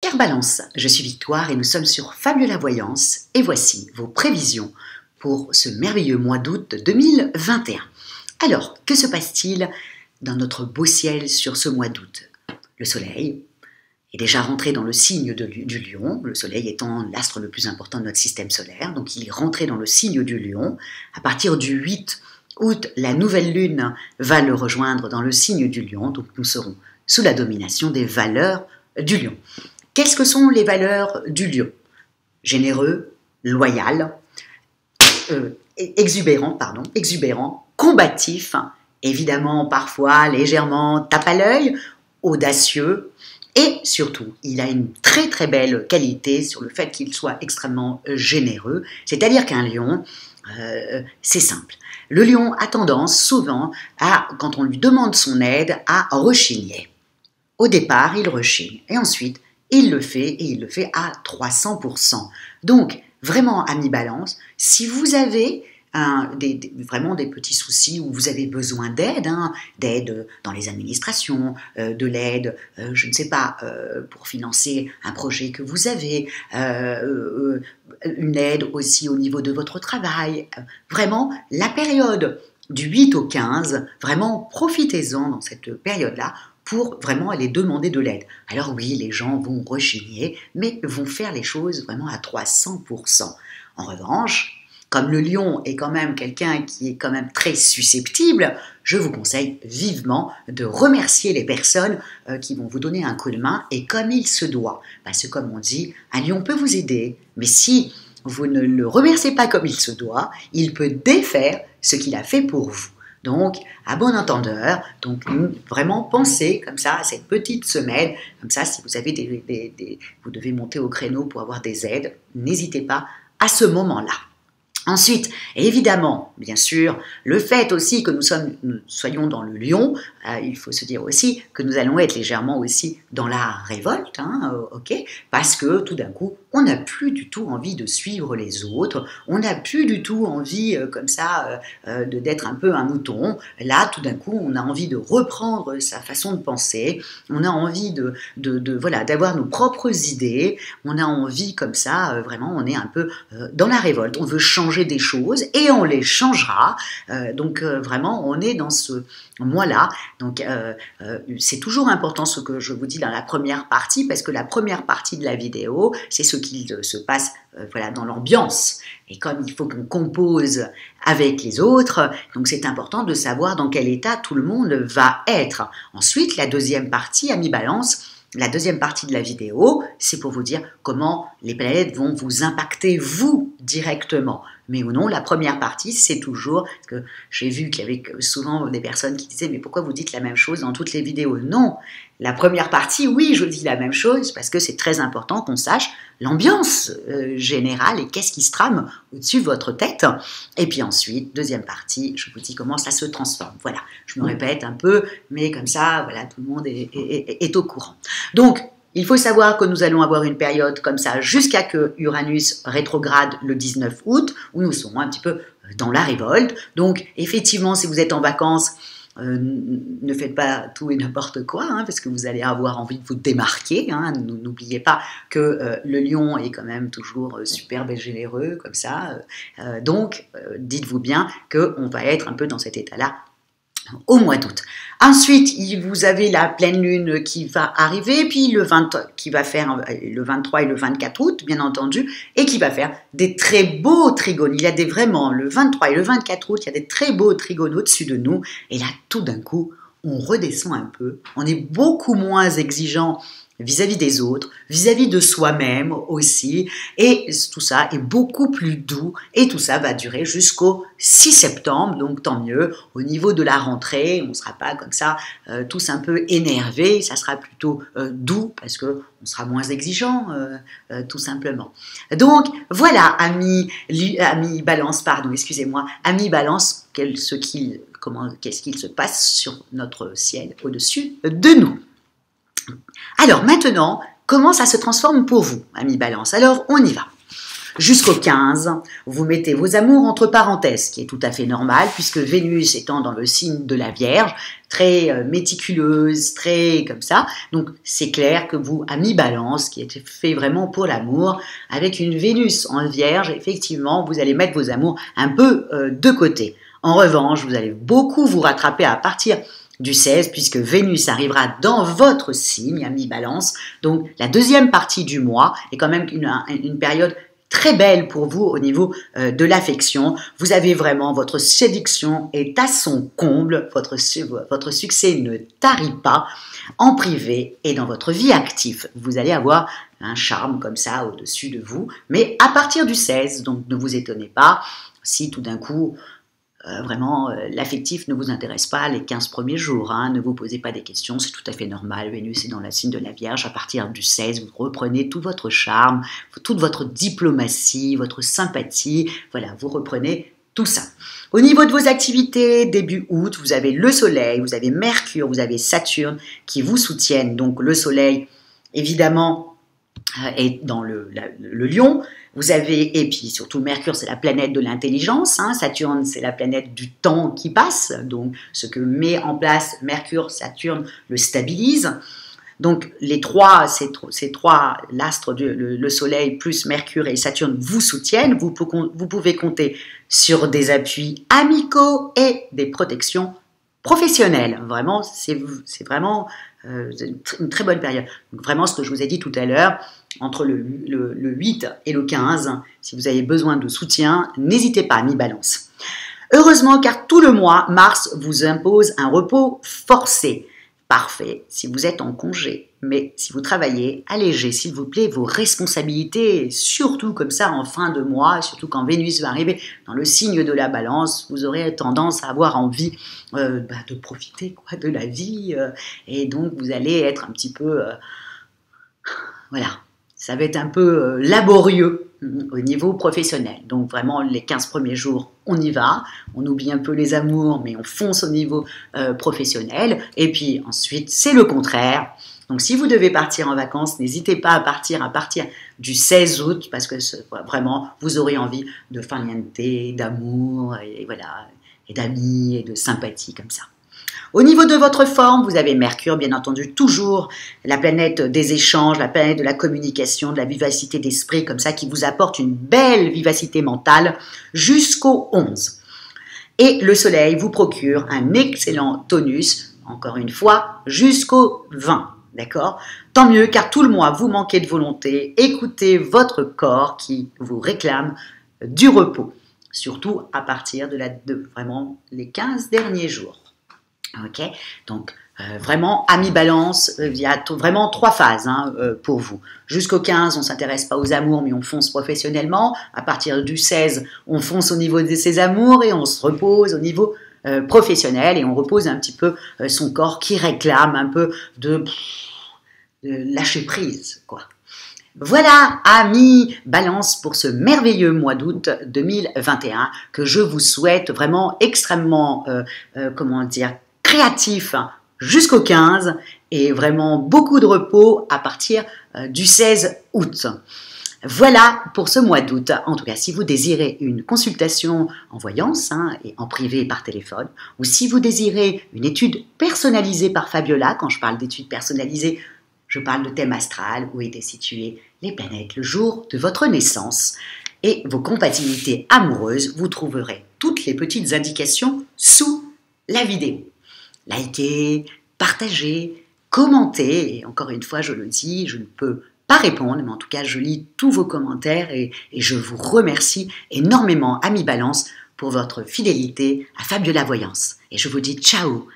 Chère Balance, je suis Victoire et nous sommes sur Fabiola Voyance et voici vos prévisions pour ce merveilleux mois d'août 2021. Alors, que se passe-t-il dans notre beau ciel sur ce mois d'août? Le soleil est déjà rentré dans le signe du lion, le soleil étant l'astre le plus important de notre système solaire, donc il est rentré dans le signe du lion. À partir du 8 août, la nouvelle lune va le rejoindre dans le signe du lion, donc nous serons sous la domination des valeurs du lion. Qu'est-ce que sont les valeurs du lion? Généreux, loyal, exubérant, combatif, évidemment parfois légèrement tape à l'œil, audacieux, et surtout, il a une très très belle qualité sur le fait qu'il soit extrêmement généreux, c'est-à-dire qu'un lion, c'est simple. Le lion a tendance souvent à, quand on lui demande son aide, à rechigner. Au départ, il rechigne, et ensuite, il le fait, et il le fait à 300%. Donc, vraiment, amis Balance, si vous avez vraiment des petits soucis où vous avez besoin d'aide, d'aide dans les administrations, de l'aide, je ne sais pas, pour financer un projet que vous avez, une aide aussi au niveau de votre travail, vraiment, la période du 8 au 15, vraiment, profitez-en dans cette période-là, pour vraiment aller demander de l'aide. Alors oui, les gens vont rechigner, mais vont faire les choses vraiment à 300%. En revanche, comme le lion est quand même quelqu'un qui est quand même très susceptible, je vous conseille vivement de remercier les personnes qui vont vous donner un coup de main et comme il se doit. Parce que comme on dit, un lion peut vous aider, mais si vous ne le remerciez pas comme il se doit, il peut défaire ce qu'il a fait pour vous. Donc, à bon entendeur, donc vraiment pensez comme ça à cette petite semaine, comme ça si vous avez vous devez monter au créneau pour avoir des aides, n'hésitez pas à ce moment-là. Ensuite, évidemment, bien sûr, le fait aussi que nous soyons dans le lion, il faut se dire aussi que nous allons être légèrement aussi dans la révolte, ok, parce que tout d'un coup, on n'a plus du tout envie de suivre les autres, on n'a plus du tout envie comme ça d'être un peu un mouton. Là, tout d'un coup, on a envie de reprendre sa façon de penser, on a envie voilà, d'avoir nos propres idées, on a envie comme ça, vraiment, on est un peu dans la révolte, on veut changer des choses et on les changera. Donc vraiment, on est dans ce mois-là. Donc c'est toujours important ce que je vous dis dans la première partie parce que la première partie de la vidéo, c'est ce qu'il se passe voilà, dans l'ambiance. Et comme il faut qu'on compose avec les autres, donc c'est important de savoir dans quel état tout le monde va être. Ensuite, la deuxième partie, amis Balance, la deuxième partie de la vidéo, c'est pour vous dire comment les planètes vont vous impacter vous directement. Mais ou non, la première partie, c'est toujours, parce que j'ai vu qu'il y avait souvent des personnes qui disaient « mais pourquoi vous dites la même chose dans toutes les vidéos ?» Non, la première partie, oui, je dis la même chose, parce que c'est très important qu'on sache l'ambiance générale et qu'est-ce qui se trame au-dessus de votre tête. Et puis ensuite, deuxième partie, je vous dis comment ça se transforme. Voilà, je me répète un peu, mais comme ça, voilà, tout le monde est au courant. Donc, il faut savoir que nous allons avoir une période comme ça jusqu'à que Uranus rétrograde le 19 août, où nous serons un petit peu dans la révolte. Donc, effectivement, si vous êtes en vacances, ne faites pas tout et n'importe quoi, parce que vous allez avoir envie de vous démarquer. N'oubliez pas que le lion est quand même toujours superbe et généreux, comme ça. Donc, dites-vous bien qu'on va être un peu dans cet état-là au mois d'août. Ensuite, vous avez la pleine lune qui va arriver, puis qui va faire le 23 et le 24 août, bien entendu, et qui va faire des très beaux trigones. Il y a vraiment, le 23 et le 24 août, il y a des très beaux trigones au-dessus de nous, et là, tout d'un coup, on redescend un peu, on est beaucoup moins exigeant vis-à-vis des autres, vis-à-vis de soi-même aussi, et tout ça est beaucoup plus doux, et tout ça va durer jusqu'au 6 septembre, donc tant mieux. Au niveau de la rentrée, on ne sera pas comme ça tous un peu énervés, ça sera plutôt doux, parce qu'on sera moins exigeant, tout simplement. Donc, voilà, amis Balance, pardon, excusez-moi, amis Balance, qu'est-ce qu'il se passe sur notre ciel au-dessus de nous. Alors maintenant, comment ça se transforme pour vous, amis Balance? Alors, on y va. Jusqu'au 15, vous mettez vos amours entre parenthèses, ce qui est tout à fait normal, puisque Vénus étant dans le signe de la Vierge, très méticuleuse, très comme ça, donc c'est clair que vous, amis Balance, qui est fait vraiment pour l'amour, avec une Vénus en Vierge, effectivement, vous allez mettre vos amours un peu de côté. En revanche, vous allez beaucoup vous rattraper à partir du 16, puisque Vénus arrivera dans votre signe, ami Balance. Donc, la deuxième partie du mois est quand même une période très belle pour vous au niveau de l'affection. Vous avez vraiment, votre séduction est à son comble, votre succès ne tarit pas en privé et dans votre vie active. Vous allez avoir un charme comme ça au-dessus de vous, mais à partir du 16, donc ne vous étonnez pas si tout d'un coup, vraiment, l'affectif ne vous intéresse pas les 15 premiers jours, hein, ne vous posez pas des questions, c'est tout à fait normal, Vénus est dans la signe de la Vierge, à partir du 16, vous reprenez tout votre charme, toute votre diplomatie, votre sympathie, voilà, vous reprenez tout ça. Au niveau de vos activités, début août, vous avez le Soleil, vous avez Mercure, vous avez Saturne qui vous soutiennent, donc le Soleil, évidemment, est dans le Lion, vous avez, et puis surtout Mercure, c'est la planète de l'intelligence, hein, Saturne, c'est la planète du temps qui passe, donc ce que met en place Mercure, Saturne le stabilise. Donc ces trois l'astre, le Soleil plus Mercure et Saturne vous soutiennent, vous pouvez compter sur des appuis amicaux et des protections professionnelles. Vraiment, c'est vraiment une très bonne période. Donc vraiment, ce que je vous ai dit tout à l'heure, entre le 8 et le 15, si vous avez besoin de soutien, n'hésitez pas, ami Balance. Heureusement, car tout le mois, Mars vous impose un repos forcé. Parfait si vous êtes en congé, mais si vous travaillez, allégez s'il vous plaît vos responsabilités, surtout comme ça en fin de mois, surtout quand Vénus va arriver dans le signe de la Balance, vous aurez tendance à avoir envie de profiter de la vie, et donc vous allez être un petit peu, voilà, ça va être un peu laborieux au niveau professionnel. Donc vraiment, les 15 premiers jours, on y va, on oublie un peu les amours, mais on fonce au niveau professionnel. Et puis ensuite, c'est le contraire. Donc si vous devez partir en vacances, n'hésitez pas à partir du 16 août, parce que vraiment, vous aurez envie de farniente, d'amour, et voilà, et d'amis, et de sympathie comme ça. Au niveau de votre forme, vous avez Mercure, bien entendu, toujours la planète des échanges, la planète de la communication, de la vivacité d'esprit, comme ça, qui vous apporte une belle vivacité mentale jusqu'au 11. Et le Soleil vous procure un excellent tonus, encore une fois, jusqu'au 20. D'accord? Tant mieux, car tout le mois, vous manquez de volonté. Écoutez votre corps qui vous réclame du repos, surtout à partir de vraiment les 15 derniers jours. Ok, donc vraiment, ami Balance, il y a vraiment 3 phases pour vous. Jusqu'au 15, on ne s'intéresse pas aux amours, mais on fonce professionnellement. À partir du 16, on fonce au niveau de ses amours et on se repose au niveau professionnel et on repose un petit peu son corps qui réclame un peu de lâcher prise, quoi. Voilà, amis Balance, pour ce merveilleux mois d'août 2021 que je vous souhaite vraiment extrêmement, créatif jusqu'au 15 et vraiment beaucoup de repos à partir du 16 août. Voilà pour ce mois d'août. En tout cas, si vous désirez une consultation en voyance et en privé par téléphone, ou si vous désirez une étude personnalisée par Fabiola, quand je parle d'études personnalisées, je parle de thème astral, où étaient situées les planètes le jour de votre naissance et vos compatibilités amoureuses, vous trouverez toutes les petites indications sous la vidéo. Likez, partagez, commentez, et encore une fois, je le dis, je ne peux pas répondre, mais en tout cas, je lis tous vos commentaires et je vous remercie énormément, amis Balance, pour votre fidélité à Fabiola Voyance. Et je vous dis ciao